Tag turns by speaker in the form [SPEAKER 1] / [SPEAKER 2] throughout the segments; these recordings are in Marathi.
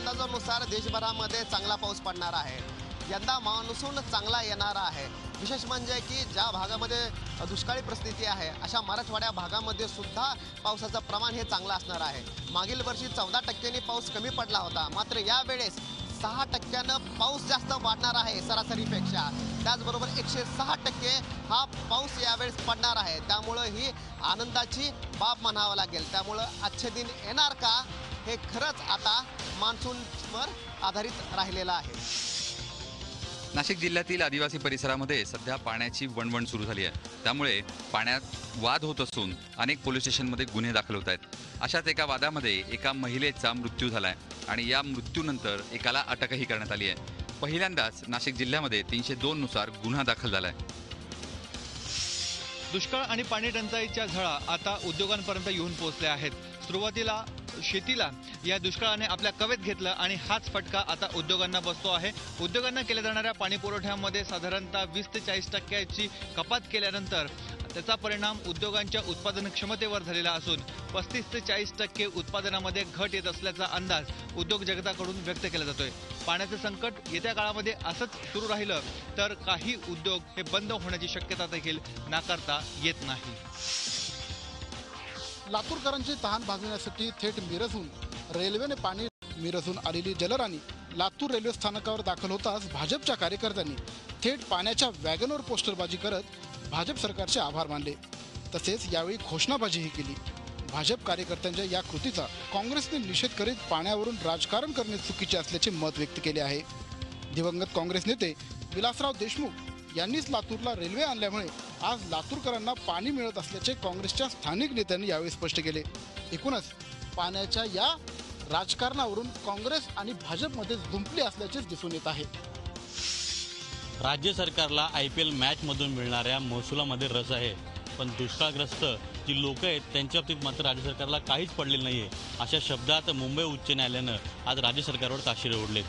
[SPEAKER 1] अंदाजानुसार देशभरामध्ये चांगला पाऊस पडणार आहे। यंदा मान्सून चांगला येणार आहे। विशेष म्हणजे की ज्या भागामध्ये दुष्काळी परिस्थिती आहे अशा मराठवाड्या भागामध्ये सुद्धा पावसाचं प्रमाण हे चांगलं असणार आहे। मागील वर्षी 14% पाऊस कमी पडला होता, मात्र यावेळेस 6% पाऊस जास्त वाढणार आहे सरासरीपेक्षा। त्याचबरोबर 106% हा पाऊस यावेळेस पडणार आहे। त्यामुळे ही आनंदाची बाब म्हणावं लागेल। त्यामुळे आजचे दिन येणार का हे खरंच आता मान्सूनवर आधारित राहिलेलं आहे।
[SPEAKER 2] नाशिक जिल्ह्यातील आदिवासी परिसरामध्ये सध्या पाण्याची वणवण सुरू झाली आहे। त्यामुळे पाण्यात वाद होत असून अनेक पोलीस स्टेशनमध्ये गुन्हे दाखल होत आहेत। अशाच एका वादामध्ये एका महिलेचा मृत्यू झालाय आणि या मृत्यूनंतर एकाला अटकही करण्यात आली आहे। पहिल्यांदाच नाशिक जिल्ह्यामध्ये 302 नुसार गुन्हा दाखल झालाय।
[SPEAKER 3] दुष्काळ आणि पाणी टंचाईच्या झळा आता उद्योगांपर्यंत येऊन पोहोचल्या आहेत। सुरुवातीला शेतीला या दुष्काळाने आपल्या कवेत घेतलं आणि हाच फटका आता उद्योगांना बसतो आहे। उद्योगांना केल्या जाणाऱ्या पाणी पुरवठ्यामध्ये साधारणतः 20 ते 40% कपात केल्यानंतर त्याचा परिणाम उद्योगांच्या उत्पादन क्षमतेवर झालेला असून 35 ते 40% उत्पादनामध्ये घट येत असल्याचा अंदाज उद्योग जगताकडून व्यक्त केला जातोय। पाण्याचे संकट येत्या काळामध्ये असंच सुरू राहिलं तर काही उद्योग हे बंद होण्याची शक्यता देखील नाकारता येत नाही।
[SPEAKER 4] लातूरकरांची तहान भागविण्यासाठी थेट मिरजहून रेल्वेने पाणी मिरजहून आलेली जलराणी लातूर रेल्वे स्थानकावर दाखल होताच भाजपच्या कार्यकर्त्यांनी थेट पाण्याच्या वॅगनवर पोस्टरबाजी करत भाजप सरकारचे आभार मानले। तसेच यावेळी घोषणाबाजीही केली। भाजप कार्यकर्त्यांच्या या कृतीचा काँग्रेसने निषेध करीत पाण्यावरून राजकारण करणे चुकीचे असल्याचे मत व्यक्त केले आहे। दिवंगत काँग्रेस नेते विलासराव देशमुख यांनीच लातूरला रेल्वे आणल्यामुळे आज लातूरकरांना पाणी मिळत असल्याचे काँग्रेसच्या स्थानिक नेत्यांनी यावेळी स्पष्ट केले। एकूणच पाण्याच्या या राजकारणावरून काँग्रेस आणि भाजपमध्ये जुंपली असल्याचेच दिसून येत आहे।
[SPEAKER 5] राज्य सरकारला IPL मॅच मधून मिळणाऱ्या महसुलामध्ये रस आहे, पण दुष्काळग्रस्त जी लोक आहेत त्यांच्या बाबतीत मात्र राज्य सरकारला काहीच पडलेलं नाहीये। अशा शब्दात मुंबई उच्च न्यायालयानं आज राज्य सरकारवर ताशेरे ओढलेत।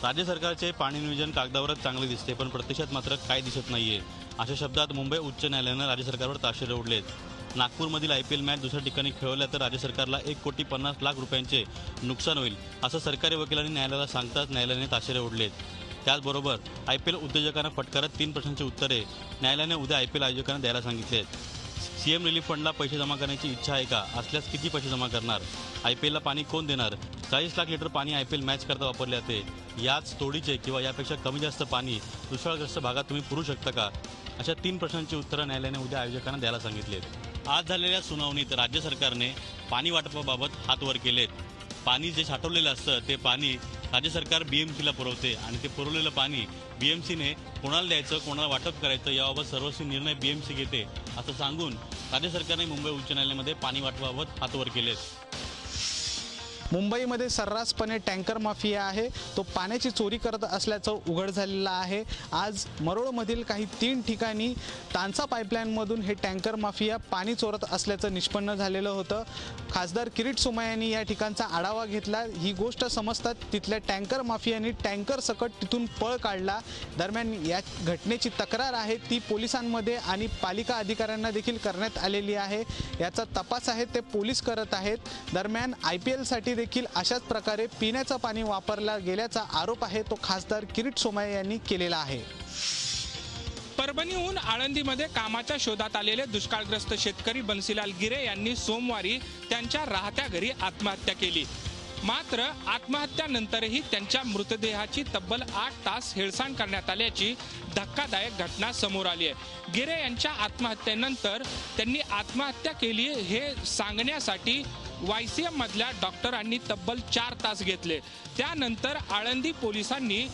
[SPEAKER 5] राज्य सरकारचे पाणी नियोजन कागदावरच चांगले दिसते, पण प्रत्यक्षात मात्र काही दिसत नाहीये। अशा शब्दात मुंबई उच्च न्यायालयानं राज्य सरकारवर ताशेरे ओढलेत। नागपूरमधील IPL मॅच दुसऱ्या ठिकाणी खेळवल्या तर राज्य सरकारला 1,50,00,000 रुपयांचे नुकसान होईल असं सरकारी वकिलांनी न्यायालयाला सांगताच न्यायालयाने ताशेरे ओढलेत। त्याचबरोबर IPL उद्योजकांना फटकारत 3 प्रश्नांची उत्तरे न्यायालयाने उद्या IPL आयोजकांना द्यायला सांगितले आहेत। CM रिलीफ फंडला पैसे जमा करण्याची इच्छा आहे का? असल्यास किती पैसे जमा करणार? IPLला पाणी कोण देणार? 40 लाख लिटर पाणी IPL मॅच करता वापरले जाते। याच तोडीचे किंवा यापेक्षा कमी जास्त पाणी दुष्काळग्रस्त भागात तुम्ही पुरवू शकता का? अशा 3 प्रश्नांची उत्तरं न्यायालयाने उद्या आयोजकांना द्यायला सांगितलेत। आज झालेल्या सुनावणीत राज्य सरकारने पाणी वाटपाबाबत हात वर केलेत। पाणी जे साठवलेलं असतं ते पाणी राज्य सरकार BMCला पुरवते आणि ते पुरवलेलं पाणी BMCने कोणाला द्यायचं, कोणाला वाटप करायचं याबाबत सर्वस्वी निर्णय BMC घेते असं सांगून राज्य सरकारने मुंबई उच्च न्यायालयामध्ये पाणी वाटपाबाबत हात वर केलेत।
[SPEAKER 6] मुंबईमध्ये सर्रासपणे टँकर माफिया आहे, तो पाण्याची चोरी करत असल्याचं उघड झालेलं आहे। आज मरोळमधील काही 3 ठिकाणी तांसा पाईपलाईनमधून हे टँकर माफिया पाणी चोरत असल्याचं निष्पन्न झालेलं होतं। खासदार किरीट सोमय्या यांनी या ठिकाणचा आढावा घेतला। ही गोष्ट समजतात तिथल्या टँकर माफियांनी टँकर सकट तिथून पळ काढला। दरम्यान या घटनेची तक्रार आहे ती पोलिसांमध्ये आणि पालिका अधिकाऱ्यांना देखील करण्यात आलेली आहे। याचा तपास आहे ते पोलीस करत आहेत। दरम्यान IPLसाठी देखील अशाच प्रकारे पिण्याचं पाणी वापरला गेल्याचा आरोप आहे तो खासदार किरीट सोमय्या यांनी केलेला आहे।
[SPEAKER 7] परभणीहून आळंदीमध्ये कामाच्या शोधात आलेले दुष्काळग्रस्त शेतकरी बन्सीलाल गिरे यांनी सोमवारी त्यांच्या राहत्या घरी आत्महत्या केली। मात्र आत्महत्यानंतरही त्यांच्या मृतदेहाची तब्बल 8 तास हेळसांड करण्यात आल्याची धक्कादायक घटना समोर आली आहे। गिरे यांच्या आत्महत्येनंतर त्यांनी आत्महत्या केली हे सांगण्यासाठी YCM मधल्या डॉक्टरांनी तब्बल 4 तास घेतले। त्यानंतर आळंदी पोलिसांनी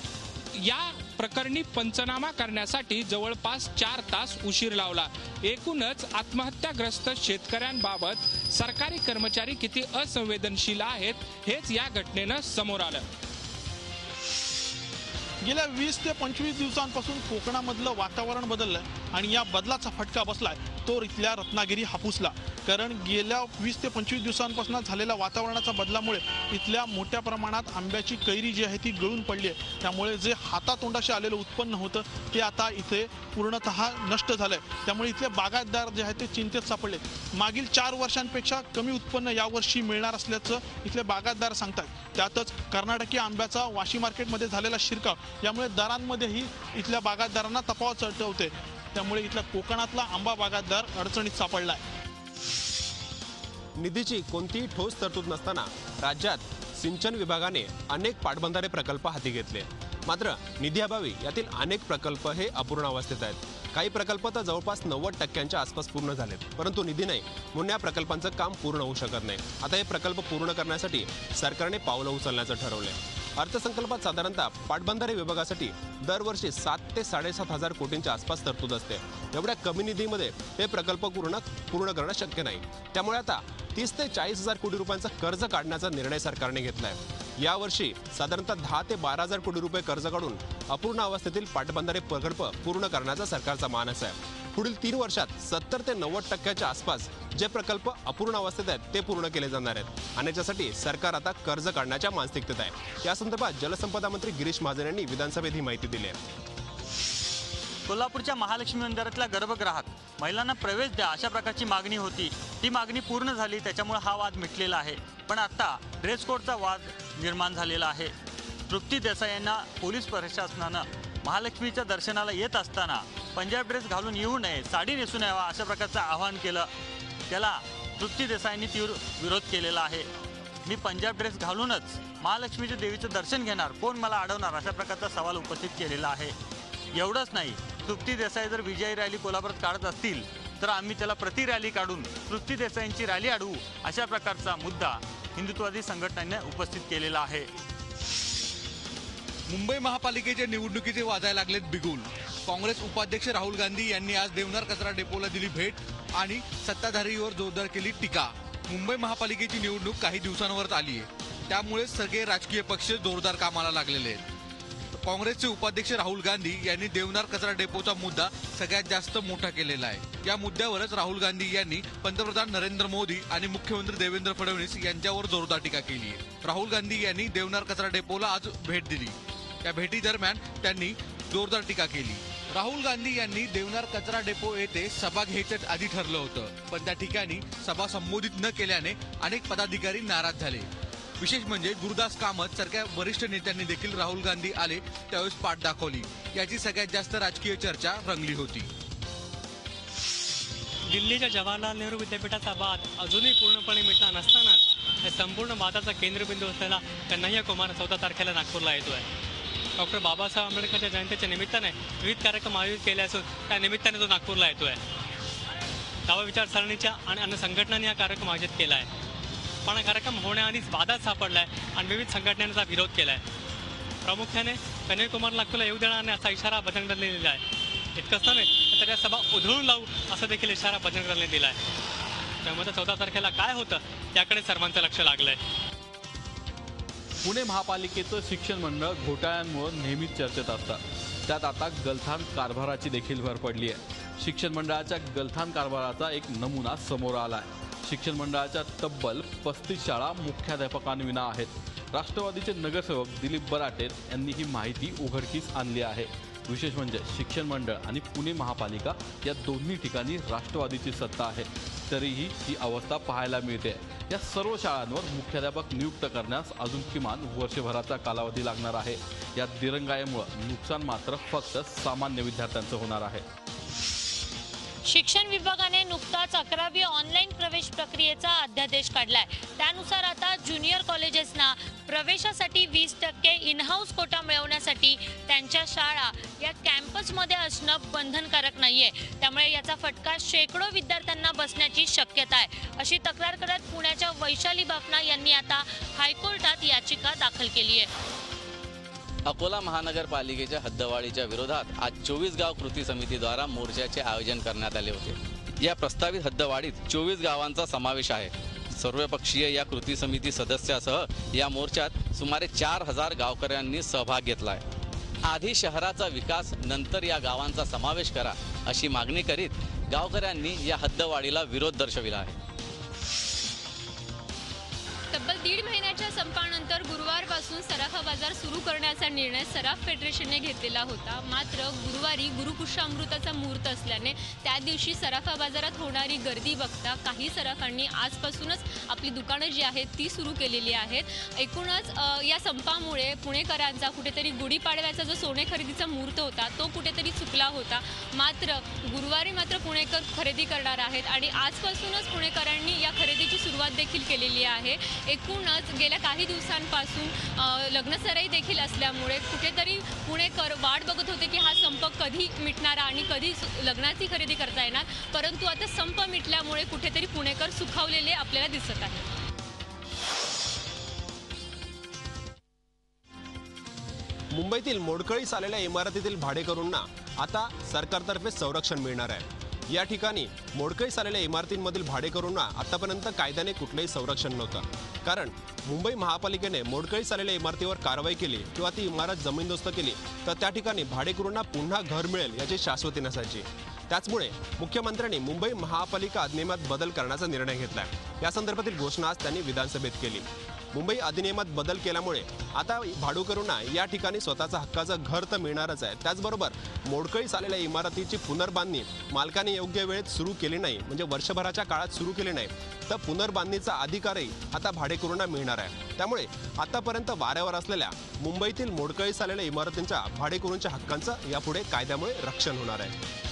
[SPEAKER 7] या प्रकरणी पंचनामा करण्यासाठी जवळपास 4 तास उशीर लावला। एकूणच आत्महत्याग्रस्त शेतकऱ्यांबाबत सरकारी कर्मचारी किती असंवेदनशील आहेत हेच या घटनेनं समोर आलं।
[SPEAKER 8] गेल्या 20 ते 25 दिवसांपासून कोकणामधलं वातावरण बदललं आणि या बदलाचा फटका बसलाय तो इथल्या रत्नागिरी हापूसला. कारण गेल्या 20 ते 25 दिवसांपासून झालेल्या वातावरणाच्या बदलामुळे इथल्या मोठ्या प्रमाणात आंब्याची कैरी जी आहे ती गळून पडली आहे. त्यामुळे जे हातातोंडाशी आलेलं उत्पन्न होतं ते आता इथे पूर्णतः नष्ट झालंय. त्यामुळे इथले बागायतदार जे आहेत ते चिंतेत सापडले. मागील 4 वर्षांपेक्षा कमी उत्पन्न यावर्षी मिळणार असल्याचं इथले बागायतदार सांगतात. त्यातच कर्नाटकी आंब्याचा वाशी मार्केटमध्ये झालेला शिरकाव यामुळे दरांमध्येही इथल्या बागायतदारांना तफावत चढवते. त्यामुळे इथल्या कोकणातला आंबा बागायतदार अडचणीत सापडलाय.
[SPEAKER 9] निधीची कोणतीही ठोस तरतूद नसताना राज्यात सिंचन विभागाने अनेक पाटबंधारे प्रकल्प हाती घेतले. मात्र निधीअभावी यातील अनेक प्रकल्प हे अपूर्ण अवस्थेत आहेत. काही प्रकल्प तर जवळपास 90% आसपास पूर्ण झालेत, परंतु निधी नाही म्हणून या प्रकल्पांचं काम पूर्ण होऊ शकत नाही. आता हे प्रकल्प पूर्ण करण्यासाठी सरकारने पावलं उचलण्याचं ठरवलंय. अर्थसंकल्पात साधारणतः पाटबंधारे विभागासाठी दरवर्षी 7 ते 7.5 कोटींच्या आसपास तरतूद असते. एवढ्या कमी निधीमध्ये हे प्रकल्प पूर्ण करणं शक्य नाही. त्यामुळे आता 30 ते 40,000 कोटी रुपयांचं कर्ज काढण्याचा निर्णय सरकारने घेतलाय. यावर्षी साधारणतः 10 ते 12,000 कोटी रुपये कर्ज काढून अपूर्ण अवस्थेतील पाटबंधारे प्रकल्प पूर्ण करण्याचा सरकारचा मानस आहे. पुढील 3 वर्षात 70 ते 90% आसपास जे प्रकल्प अपूर्ण अवस्थेत आहेत ते पूर्ण केले जाणार आहेत आणि याच्यासाठी सरकार आता कर्ज काढण्याच्या मानसिकतेत आहे. या संदर्भात जलसंपदा मंत्री गिरीश महाजन यांनी विधानसभेत ही माहिती दिली आहे.
[SPEAKER 5] कोल्हापूरच्या महालक्ष्मी मंदिरातल्या गर्भगृहात महिलांना प्रवेश द्या अशा प्रकारची मागणी होती. ती मागणी पूर्ण झाली, त्याच्यामुळे हा वाद मिटलेला आहे. पण आता ड्रेस कोडचा वाद निर्माण झालेला आहे. तृप्ती देसाई यांना पोलीस प्रशासनानं महालक्ष्मीच्या दर्शनाला येत असताना पंजाब ड्रेस घालून येऊ नये, साडी नेसून यावा अशा प्रकारचं आवाहन केलं. त्याला तृप्ती देसाईंनी तीव्र विरोध केलेला आहे. मी पंजाब ड्रेस घालूनच महालक्ष्मीच्या देवीचं दर्शन घेणार, कोण मला अडवणार अशा प्रकारचा सवाल उपस्थित केलेला आहे. एवढंच नाही, तृप्ती देसाई जर विजयी रॅली कोल्हापुरात काढत असतील तर आम्ही त्याला प्रति रॅली काढून तृप्ती देसाईंची रॅली अडवू अशा प्रकारचा मुद्दा हिंदुत्ववादी संघटनांनी उपस्थित केलेला आहे.
[SPEAKER 3] मुंबई महापालिकेच्या निवडणुकीचे वाजायला लागलेत बिगुल. काँग्रेस उपाध्यक्ष राहुल गांधी यांनी आज देवनार कचरा डेपोला दिली भेट आणि सत्ताधारीवर जोरदार केली टीका. मुंबई महापालिकेची निवडणूक काही दिवसांवर आली आहे, त्यामुळे सगळे राजकीय पक्ष जोरदार कामाला लागलेले आहेत. काँग्रेसचे उपाध्यक्ष राहुल गांधी यांनी देवनार कचरा डेपोचा मुद्दा सगळ्यात जास्त मोठा केलेला आहे. या मुद्द्यावरच राहुल गांधी यांनी पंतप्रधान नरेंद्र मोदी आणि मुख्यमंत्री देवेंद्र फडणवीस यांच्यावर जोरदार टीका केली आहे. राहुल गांधी यांनी देवनार कचरा डेपोला आज भेट दिली. या भेटीदरम्यान त्यांनी जोरदार टीका केली. राहुल गांधी यांनी देवनार कचरा डेपो येथे सभा घ्यायचं आधी ठरलं होतं, पण त्या ठिकाणी सभा संबोधित न केल्याने अनेक पदाधिकारी नाराज झाले. विशेष म्हणजे गुरुदास कामत सारख्या वरिष्ठ नेत्यांनी देखील राहुल गांधी आले त्यावेळेस पाठ दाखवली. याची सगळ्यात जास्त राजकीय चर्चा रंगली होती.
[SPEAKER 10] दिल्लीच्या जवाहरलाल नेहरू विद्यापीठाचा वाद अजूनही पूर्णपणे मिटला नसतानाच या संपूर्ण वादाचा केंद्रबिंदू असलेला कन्हैया कुमार 14 तारखेला नागपूरला येतोय. डॉक्टर बाबासाहेब आंबेडकरच्या जयंतीच्या निमित्ताने विविध कार्यक्रम आयोजित केले असून त्या निमित्ताने तो नागपूरला येतोय. डावा विचारसरणीच्या आणि अन्य संघटनांनी हा कार्यक्रम आयोजित केला आहे. पण हा कार्यक्रम होण्याआधीच वादात सापडला आहे आणि विविध संघटनांनी त्याचा विरोध केला आहे. प्रामुख्याने कन्हैया कुमार नागपूरला येऊ देणार नाही असा इशारा बजरंग दलने दिला आहे. इतकंच नव्हे तर त्या सभा उधळून लावू असा देखील इशारा बजरंग दलने दिला आहे. त्यामुळे 14 तारखेला काय होतं त्याकडे सर्वांचं लक्ष लागलंय.
[SPEAKER 11] पुणे महापालिकेचं शिक्षण मंडळ घोटाळ्यांमुळे नेहमीच चर्चेत असतात. त्यात आता गलथान कारभाराची देखील भर पडली आहे. शिक्षण मंडळाच्या गलथान कारभाराचा एक नमुना समोर आला आहे. शिक्षण मंडळाच्या तब्बल 35 शाळा मुख्याध्यापकांविना आहेत. राष्ट्रवादीचे नगरसेवक दिलीप बराटे यांनी ही माहिती उघडकीस आणली आहे. विशेष म्हणजे शिक्षण मंडळ आणि पुणे महापालिका या दोन्ही ठिकाणी राष्ट्रवादीची सत्ता आहे, तरीही ही अवस्था पाहायला मिळते. या सर्व शाळांवर मुख्याध्यापक नियुक्त करण्यास अजून किमान वर्षभराचा कालावधी लागणार आहे. या दिरंगाईमुळे नुकसान मात्र फक्त सामान्य विद्यार्थ्यांचं होणार आहे.
[SPEAKER 12] शिक्षण विभागाने नुकताच 11वी ऑनलाईन प्रवेश प्रक्रियेचा अध्यादेश काढलाय. त्यानुसार आता ज्युनियर कॉलेजेसना प्रवेशासाठी 20% इन-हाऊस कोटा मिळवण्यासाठी त्यांच्या शाळा या कॅम्पसमध्ये असणं बंधनकारक नाहीये. त्यामुळे याचा फटका शेकडो विद्यार्थ्यांना बसण्याची शक्यता आहे. अशी तक्रार करत पुण्याच्या वैशाली बापना यांनी आता हायकोर्टात याचिका दाखल केली आहे.
[SPEAKER 13] अकोला महानगरपालिकेच्या हद्दवाढीच्या विरोधात आज 24 गाव कृती समितीद्वारा मोर्चाचे आयोजन करण्यात आले होते. या प्रस्तावित हद्दवाढीत 24 गावांचा समावेश आहे. सर्वपक्षीय या कृती समिती सदस्यासह या मोर्चात सुमारे 4000 गावकऱ्यांनी सहभाग घेतला आहे. आधी शहराचा विकास, नंतर या गावांचा समावेश करा अशी मागणी करीत गावकऱ्यांनी या हद्दवाढीला विरोध दर्शविला आहे.
[SPEAKER 12] तब्बल 1.5 महिन्याच्या संपानंतर गुरुवारपासून सराफा बाजार सुरू करण्याचा निर्णय सराफ फेडरेशनने घेतलेला होता. मात्र गुरुवारी गुरुपुष्यामृताचा मुहूर्त असल्याने त्या दिवशी सराफा बाजारात होणारी गर्दी बघता काही सराफांनी आजपासूनच आपली दुकानं जी आहेत ती सुरू केलेली आहेत. एकूणच या संपामुळे पुणेकरांचा कुठेतरी गुढीपाडव्याचा जो सोने खरेदीचा मुहूर्त होता तो कुठेतरी चुकला होता. मात्र गुरुवारी मात्र पुणेकर खरेदी करणार आहेत आणि आजपासूनच पुणेकरांनी या खरेदीची सुरुवात देखील केलेली आहे. एकूणच गेल्या काही दिवसांपासून लग्नसराई देखील असल्यामुळे कुठेतरी पुणेकर वाट बघत होते की हा संप कधी मिटणार आणि कधी लग्नाची खरेदी करता येणार. परंतु आता संप मिटल्यामुळे कुठेतरी पुणेकर सुखावलेले आपल्याला दिसत आहे.
[SPEAKER 9] मुंबईतील मोडकळीस आलेल्या इमारतीतील भाडेकरूंना आता सरकारतर्फे संरक्षण मिळणार आहे. या ठिकाणी मोडकळीस आलेल्या इमारतींमधील भाडेकरूंना आतापर्यंत कायद्याने कुठलंही संरक्षण नव्हतं. कारण मुंबई महापालिकेने मोडकळीस आलेल्या इमारतीवर कारवाई केली किंवा ती इमारत जमीनदोस्त केली तर त्या ठिकाणी भाडेकरूंना पुन्हा घर मिळेल याची शाश्वती नसायची. त्याचमुळे मुख्यमंत्र्यांनी मुंबई महापालिका अधिनियमात बदल करण्याचा निर्णय घेतलाय. या संदर्भातील घोषणा आज त्यांनी विधानसभेत केली. मुंबई अधिनियमात बदल केल्यामुळे आता भाडेकरूंना या ठिकाणी स्वतःचा हक्काचं घर तर मिळणारच आहे. त्याचबरोबर मोडकळीस आलेल्या इमारतीची पुनर्बांधणी मालकाने योग्य वेळेत सुरू केली नाही, म्हणजे वर्षभराच्या काळात सुरू केली नाही, तर पुनर्बांधणीचा अधिकारही आता भाडेकरूंना मिळणार आहे. त्यामुळे आतापर्यंत वाऱ्यावर असलेल्या मुंबईतील मोडकळीस आलेल्या इमारतींच्या भाडेकरूंच्या हक्कांचं यापुढे कायद्यामुळे रक्षण होणार आहे.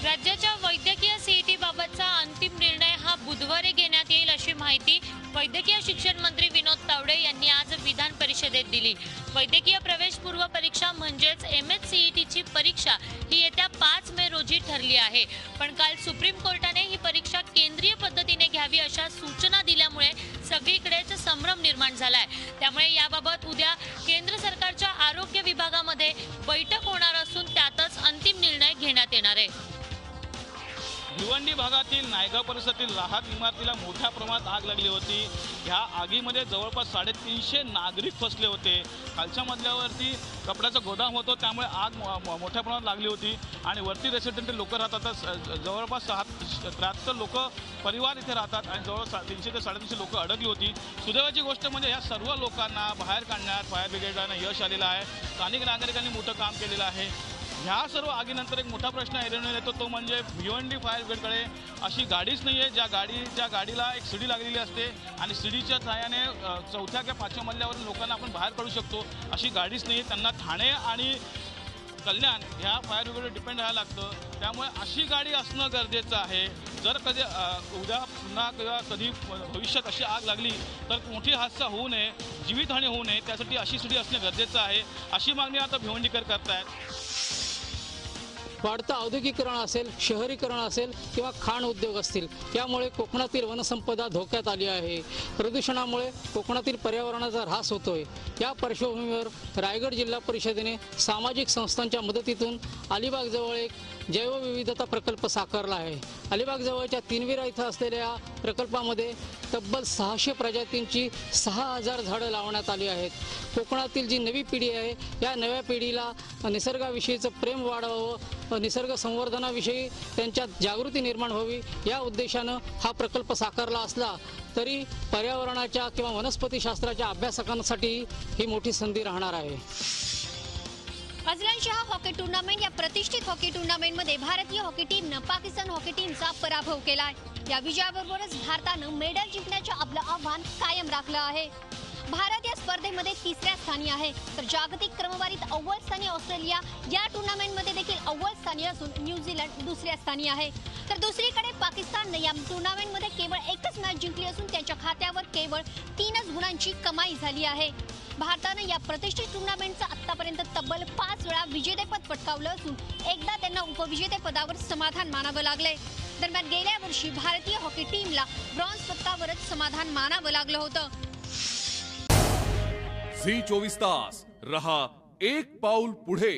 [SPEAKER 12] राज्याच्या वैद्यकीय सीईटी बाबतचा अंतिम निर्णय हा बुधवारी घेण्यात येईल अशी माहिती वैद्यकीय शिक्षण मंत्री विनोद तावडे यांनी आज विधान परिषदेत दिली. वैद्यकीय प्रवेशपूर्व परीक्षा म्हणजेच MHCETची परीक्षा ही येत्या 5 मे रोजी ठरली आहे. पण काल सुप्रीम कोर्टाने ही परीक्षा केंद्रीय पद्धतीने घ्यावी अशा सूचना दिल्यामुळे सगळीकडेच संभ्रम निर्माण झालाय. त्यामुळे याबाबत उद्या केंद्र सरकारच्या आरोग्य विभागामध्ये बैठक होणार असून त्यातच अंतिम निर्णय घेण्यात येणार आहे.
[SPEAKER 8] भिवंडी भागातील नायगाव परिसरातील राहत इमारतीला मोठ्या प्रमाणात आग लागली होती. ह्या आगीमध्ये जवळपास 350 नागरिक फसले होते. खालच्या मजल्यावरती कपड्याचं गोदाम होतं, त्यामुळे आग मोठ्या प्रमाणात लागली होती आणि वरती रेसिडेंट लोक राहतात. जवळपास 73 लोक परिवार इथे राहतात आणि जवळपास 300 ते 350 लोक अडकली होती. सुदैवाची गोष्ट म्हणजे या सर्व लोकांना बाहेर काढण्यात फायर ब्रिगेडला यश आलेलं आहे. स्थानिक नागरिकांनी मोठं काम केलेलं आहे. ह्या सर्व आगीनंतर एक मोठा प्रश्न ऐरणीवर येतो, तो म्हणजे भिवंडी फायर ब्रिगेडकडे अशी गाडीच नाही आहे ज्या गाडीला एक शिडी लागलेली असते आणि शिडीच्या सहाय्याने 4थ्या किंवा 5व्या मजल्यावरून लोकांना आपण बाहेर काढू शकतो. अशी गाडीच नाही आहे. त्यांना ठाणे आणि कल्याण ह्या फायर ब्रिगेडवर डिपेंड राहायला लागतं. त्यामुळे अशी गाडी असणं गरजेचं आहे. जर कधी उद्या पुन्हा किंवा कधी भविष्यात अशी आग लागली तर मोठी हादसा होऊ नये, जीवितहानी होऊ नये, त्यासाठी अशी शिडी असणं गरजेचं आहे. अशी मागणी आता भिवंडीकर करतायत.
[SPEAKER 14] वाढतं औद्योगिकरण असेल, शहरीकरण असेल किंवा खाण उद्योग असतील, यामुळे कोकणातील वनसंपदा धोक्यात आली आहे. प्रदूषणामुळे कोकणातील पर्यावरणाचा ऱ्हास होतोय. या पार्श्वभूमीवर रायगड जिल्हा परिषदेने सामाजिक संस्थांच्या मदतीतून अलिबागजवळ एक जैवविविधता प्रकल्प साकारला आहे. अलिबागजवळच्या तिनविरा इथं असलेल्या प्रकल्पामध्ये तब्बल 600 प्रजातींची 6000 झाडं लावण्यात आली आहेत. कोकणातील जी नवी पिढी आहे या नव्या पिढीला निसर्गाविषयीचं प्रेम वाढवावं, निसर्ग संवर्धनाविषयी त्यांच्यात जागृती निर्माण व्हावी या उद्देशानं हा प्रकल्प साकारला असला तरी पर्यावरणाच्या किंवा वनस्पतीशास्त्राच्या अभ्यासकांसाठी ही मोठी संधी राहणार आहे.
[SPEAKER 15] अझलनशाह हॉकी टूर्नामेंट या प्रतिष्ठित हॉकी टूर्नामेंटमध्ये भारतीय हॉकी टीमनं पाकिस्तान हॉकी टीमचा पराभव केलाय. या विजयाबरोबरच भारतानं मेडल जिंकण्याचं आपलं आव्हान कायम राखलं आहे. भारत या स्पर्धेमध्ये 3ऱ्या स्थानी आहे तर जागतिक क्रमवारीत अव्वल स्थानी ऑस्ट्रेलिया या टूर्नामेंटमध्ये देखील अव्वल स्थानी असून न्यूझीलंड 2ऱ्या स्थानी आहे. तर दुसरीकडे पाकिस्ताननं या टूर्नामेंटमध्ये केवळ एकच मॅच जिंकली असून त्यांच्या खात्यावर केवळ 3च गुणांची कमाई झाली आहे. भारतानं या प्रतिष्ठित टूर्नामेंटचं आतापर्यंत तब्बल 5 वेळा विजेतेपद पटकावलं असून एकदा त्यांना उपविजेतेपदावर समाधान मानावं लागलंय. दरम्यान गेल्या वर्षी भारतीय हॉकी टीमला ब्रॉन्झ पदकावरच समाधान मानावं लागलं होतं.
[SPEAKER 16] झी 24 तास रहा एक पाऊल पुढे.